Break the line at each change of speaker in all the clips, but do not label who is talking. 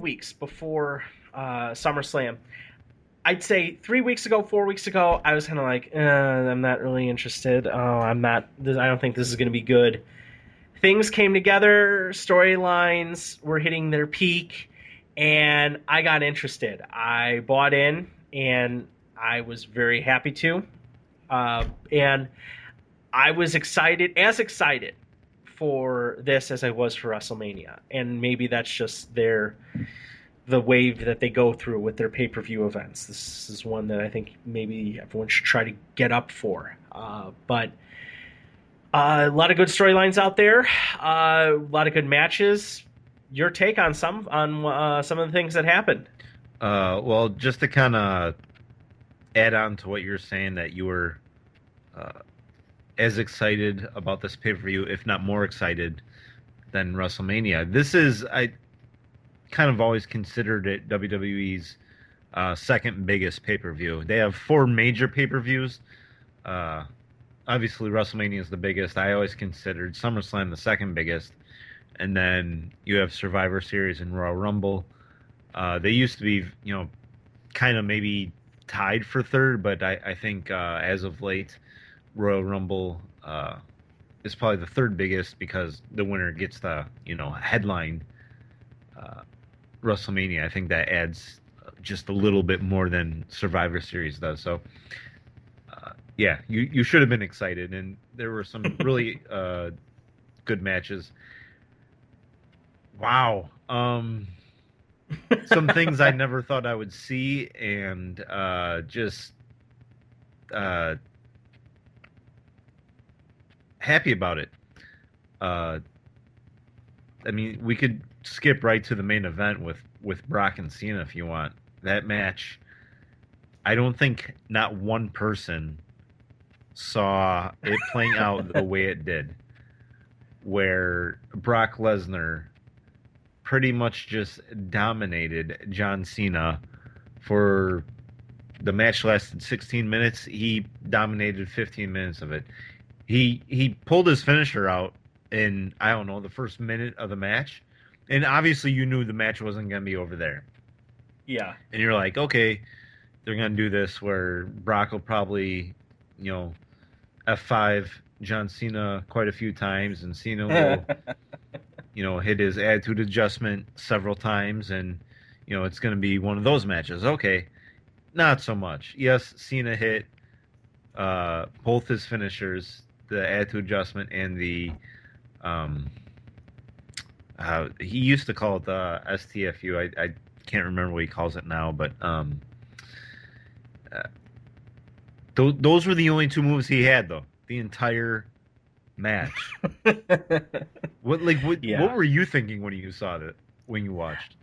weeks before SummerSlam. I'd say 3 weeks ago, 4 weeks ago, I was kind of like, I'm not really interested. I'm not. I don't think this is going to be good. Things came together. Storylines were hitting their peak, and I got interested. I bought in, and I was very happy to. And I was excited for this as I was for WrestleMania. And maybe that's just the wave that they go through with their pay-per-view events. This is one that I think maybe everyone should try to get up for. But a lot of good storylines out there, a lot of good matches. Your take on some of the things that happened?
Well, just to kind of add on to what you're saying, that you were as excited about this pay-per-view, if not more excited, than WrestleMania. I kind of always considered it WWE's second biggest pay-per-view. They have four major pay-per-views. Obviously, WrestleMania is the biggest. I always considered SummerSlam the second biggest. And then you have Survivor Series and Royal Rumble. They used to be, kind of maybe tied for third, but I think as of late, Royal Rumble is probably the third biggest because the winner gets the, headline WrestleMania. I think that adds just a little bit more than Survivor Series does. So, yeah, you should have been excited, and there were some really good matches. Wow. Some things I never thought I would see, and just happy about it. I mean, we could skip right to the main event with Brock and Cena if you want. That match, I don't think not one person saw it playing out the way it did, where Brock Lesnar pretty much just dominated John Cena. For the match lasted 16 minutes. He dominated 15 minutes of it. He pulled his finisher out in, I don't know, the first minute of the match. And obviously you knew the match wasn't going to be over there.
Yeah.
And you're like, okay, they're going to do this where Brock will probably, F5 John Cena quite a few times, and Cena will, hit his attitude adjustment several times, and, it's going to be one of those matches. Okay, not so much. Yes, Cena hit both his finishers, the attitude adjustment and the he used to call it the STFU. I can't remember what he calls it now, but those were the only two moves he had, though, the entire match. What were you thinking when you saw that, when you watched?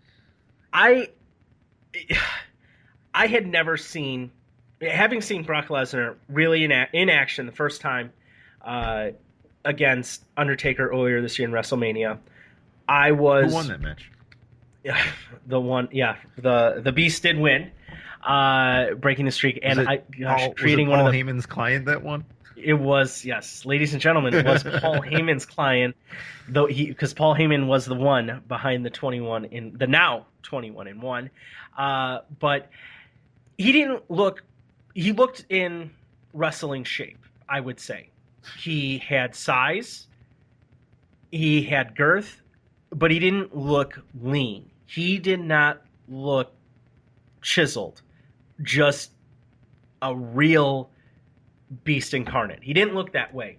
I had never seen, having seen Brock Lesnar really in action the first time against Undertaker earlier this year in WrestleMania. Who
won that match?
The Beast did win, breaking the streak, and
creating Paul Heyman's client that won.
It was, yes, ladies and gentlemen, it was Paul Heyman's client, though because Paul Heyman was the one behind the now 21-1, but he didn't look. He looked in wrestling shape, I would say. He had size, he had girth, but he didn't look lean. He did not look chiseled, just a real beast incarnate. He didn't look that way.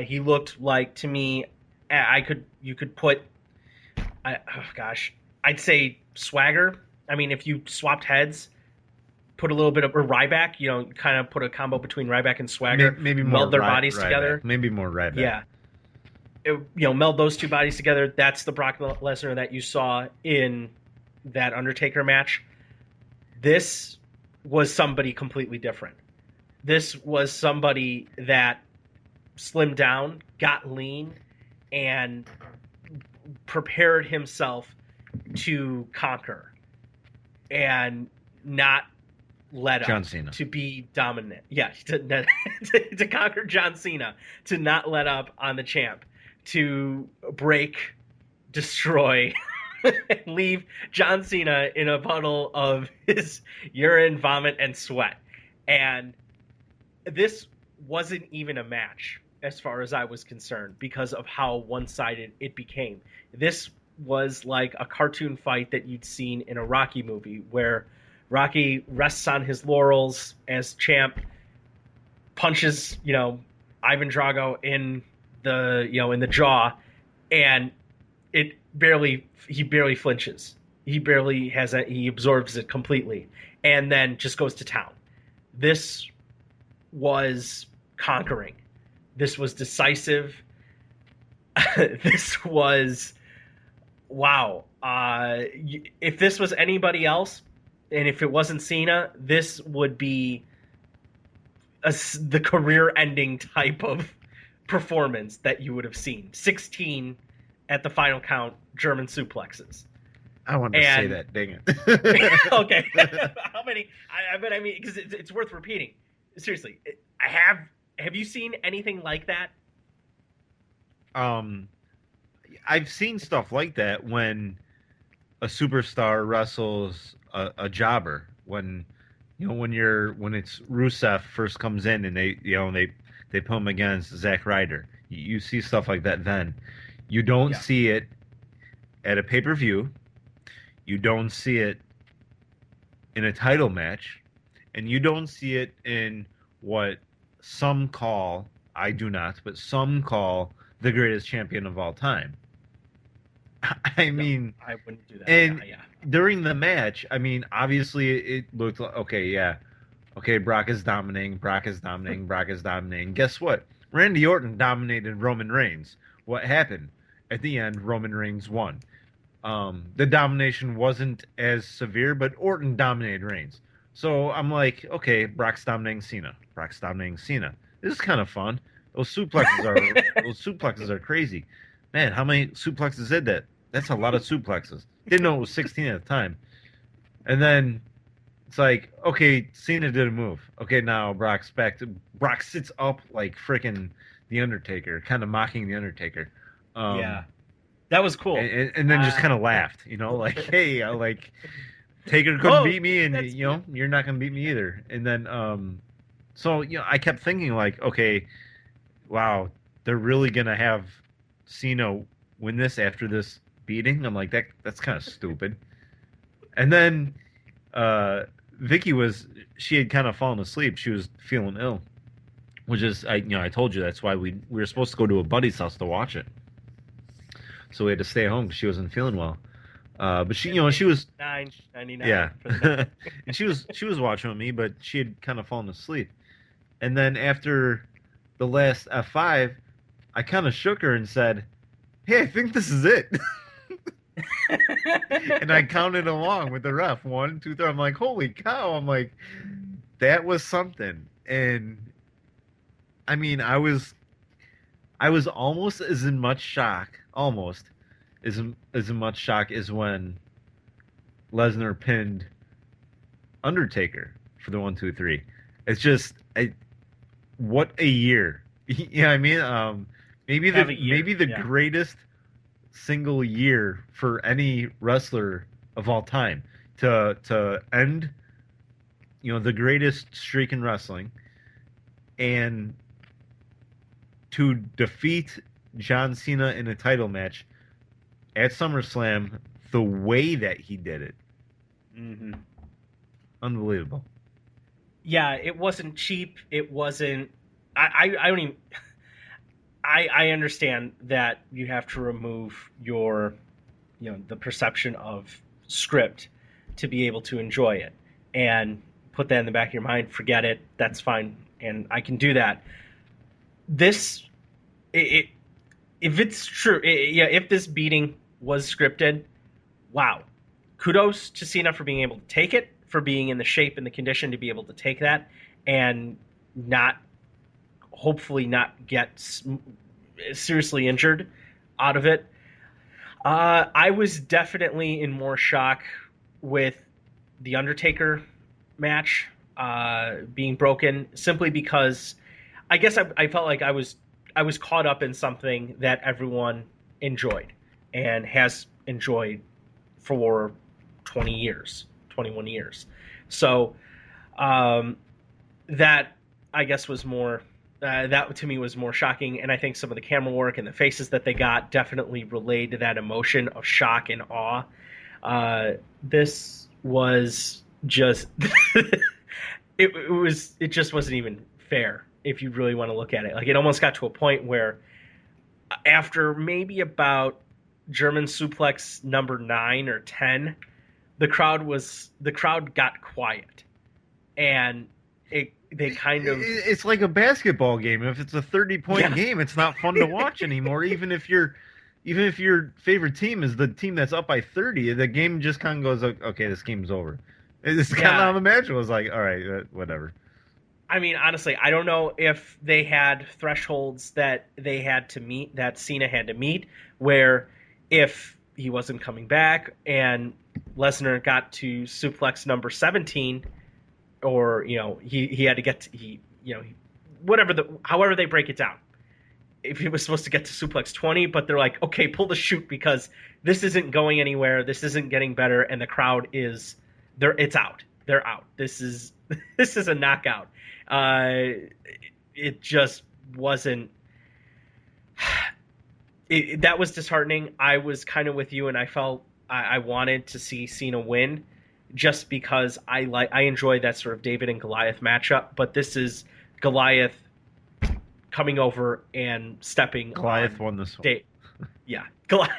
He looked like, to me, you could put, I'd say swagger. I mean, if you swapped heads, put a little bit of Ryback, kind of put a combo between Ryback and Swagger,
maybe more
meld their bodies together.
Maybe more Ryback.
Yeah. Meld those two bodies together. That's the Brock Lesnar that you saw in that Undertaker match. This was somebody completely different. This was somebody that slimmed down, got lean, and prepared himself to conquer and not let up,
John Cena,
to be dominant. Yeah, to conquer John Cena, to not let up on the champ, to break, destroy and leave John Cena in a puddle of his urine, vomit, and sweat. And this wasn't even a match as far as I was concerned because of how one-sided it became. This was like a cartoon fight that you'd seen in a Rocky movie where Rocky rests on his laurels as champ, punches, Ivan Drago in the jaw, and he barely flinches. He absorbs it completely and then just goes to town. This was conquering. This was decisive. This was wow. If this was anybody else, and if it wasn't Cena, this would be the career-ending type of performance that you would have seen. 16 at the final count, German suplexes.
I wanted to say that. Dang it.
Okay. How many? I mean, because it's worth repeating. Seriously, have you seen anything like that?
I've seen stuff like that when a superstar wrestles a jobber. When it's Rusev first comes in and they put him against Zack Ryder. You see stuff like that then. You don't see it at a pay-per-view. You don't see it in a title match. And you don't see it in what some call, I do not, but some call the greatest champion of all time. I mean,
I wouldn't do that.
And during the match, I mean, obviously it looked like, okay, Brock is dominating. Guess what? Randy Orton dominated Roman Reigns. What happened? At the end, Roman Reigns won. The domination wasn't as severe, but Orton dominated Reigns. So I'm like, okay, Brock's dominating Cena. This is kind of fun. Those suplexes are crazy. Man, how many suplexes did that? That's a lot of suplexes. Didn't know it was 16 at the time. And then it's like, okay, Cena did a move. Okay, now Brock sits up like freaking The Undertaker, kind of mocking The Undertaker.
That was cool.
And then just kind of laughed, like, hey, Taker couldn't beat me, and you're not gonna beat me either. And then, so I kept thinking like, okay, wow, they're really gonna have Cena win this after this beating. I'm like, that's kind of stupid. And then, Vicky she had kind of fallen asleep. She was feeling ill, which is I told you that's why we were supposed to go to a buddy's house to watch it. So we had to stay home because she wasn't feeling well. But she was
$9.99.
Yeah, and she was watching with me, but she had kind of fallen asleep. And then after the last F5, I kind of shook her and said, "Hey, I think this is it." And I counted along with the ref. 1, 2, 3. I'm like, holy cow! I'm like, that was something. And I mean, I was almost as in much shock, as much shock as when Lesnar pinned Undertaker for the 1, 2, 3. It's just what a year. Yeah, I mean, maybe the greatest single year for any wrestler of all time to end, the greatest streak in wrestling, and to defeat John Cena in a title match at SummerSlam the way that he did it.
Mm-hmm.
Unbelievable.
Yeah, it wasn't cheap. It wasn't. I don't even. I understand that you have to remove your, the perception of script to be able to enjoy it, and put that in the back of your mind. Forget it. That's fine, and I can do that. If it's true, if this beating was scripted, wow, kudos to Cena for being able to take it, for being in the shape and the condition to be able to take that, and hopefully not get seriously injured out of it. I was definitely in more shock with the Undertaker match being broken, simply because I guess I felt like I was caught up in something that everyone enjoyed and has enjoyed for 20 years, 21 years. So um, that I guess was more that to me was more shocking, and I think some of the camera work and the faces that they got definitely relayed to that emotion of shock and awe. This was just it just wasn't even fair if you really want to look at it. Like it almost got to a point where after maybe about German suplex number 9 or 10, the crowd got quiet, and they kind of
It's like a basketball game. If it's a 30-point
yeah
game, it's not fun to watch anymore. Even if your favorite team is the team that's up by 30, the game just kind of goes, okay, this game's over. It's kind of
yeah.
how the match was. Like, all right, whatever.
I mean, honestly, I don't know if they had thresholds that they had to meet, that Cena had to meet, where if he wasn't coming back and Lesnar got to suplex number 17, or he had to get to, whatever however they break it down. If he was supposed to get to suplex 20, but they're like, okay, pull the chute because this isn't going anywhere, this isn't getting better, and the crowd is it's out. They're out. This is this is a knockout. Uh, it just wasn't. That was disheartening. I was kind of with you, and I felt I wanted to see Cena win, just because I enjoy that sort of David and Goliath matchup. But this is Goliath coming over and stepping
Goliath
on
won this one.
Dave. Yeah, Goliath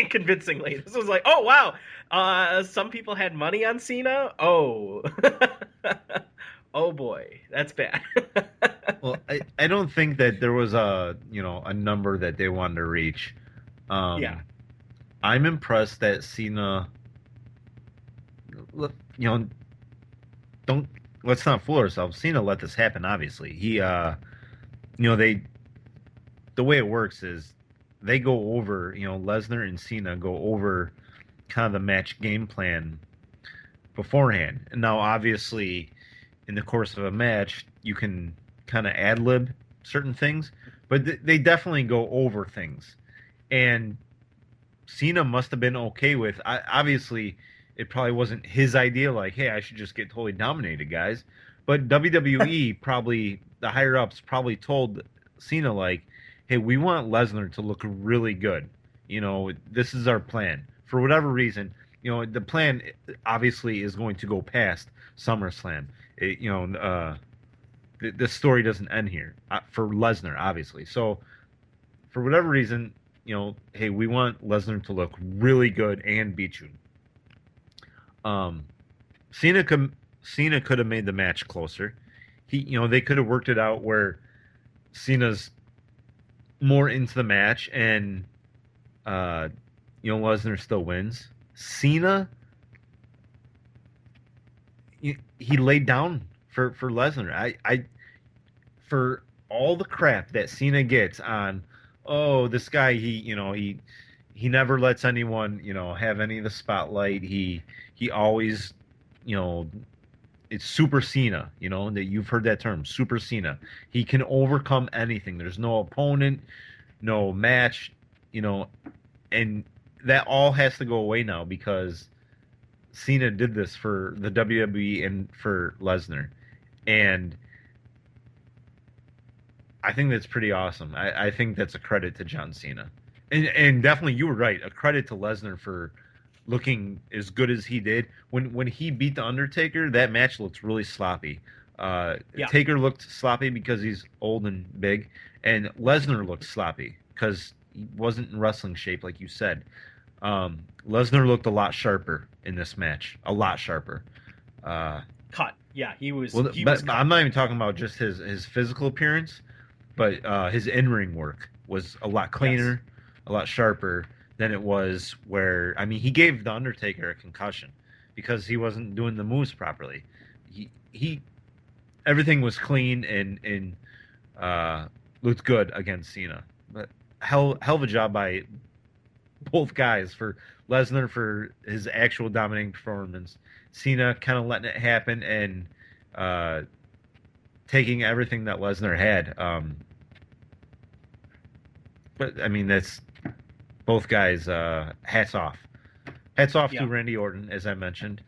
convincingly. This was like, oh wow, some people had money on Cena. Oh, oh boy, that's bad.
Well, I don't think that there was a number that they wanted to reach.
Yeah,
I'm impressed that Cena, you know, don't let's not fool ourselves. Cena let this happen. Obviously, they the way it works is they go over. Lesnar and Cena go over kind of the match game plan beforehand. And now, obviously, in the course of a match, you can kind of ad lib certain things, but they definitely go over things. And Cena must have been okay with. Obviously, it probably wasn't his idea. Like, hey, I should just get totally dominated, guys. But WWE probably the higher ups probably told Cena like, hey, we want Lesnar to look really good. This is our plan. For whatever reason, the plan obviously is going to go past SummerSlam. The story doesn't end here for Lesnar, obviously. So, for whatever reason, hey, we want Lesnar to look really good and beat you. Um, Cena could have made the match closer. They could have worked it out where Cena's more into the match and Lesnar still wins. Cena, he laid down for Lesnar. I for all the crap that Cena gets on, oh, this guy, he never lets anyone have any of the spotlight. He always you know it's Super Cena, that you've heard that term, Super Cena. He can overcome anything. There's no opponent, no match, and that all has to go away now because Cena did this for the WWE and for Lesnar. And I think that's pretty awesome. I think that's a credit to John Cena. And definitely you were right. A credit to Lesnar for looking as good as he did. When he beat The Undertaker, that match looked really sloppy.
yeah.
Taker looked sloppy because he's old and big, and Lesnar looked sloppy because he wasn't in wrestling shape, like you said. Lesnar looked a lot sharper in this match, a lot sharper.
Cut. Yeah, he was.
Well,
He was
but
cut.
I'm not even talking about just his physical appearance, but his in-ring work was a lot
Yes.
cleaner, a lot sharper than it was where, I mean, he gave The Undertaker a concussion because he wasn't doing the moves properly. He everything was clean and looked good against Cena. But hell of a job by both guys, for Lesnar for his actual dominating performance, Cena kind of letting it happen and uh, taking everything that Lesnar had. But I mean, that's both guys. Hats off. Hats off
Yeah.
to Randy Orton, as I mentioned.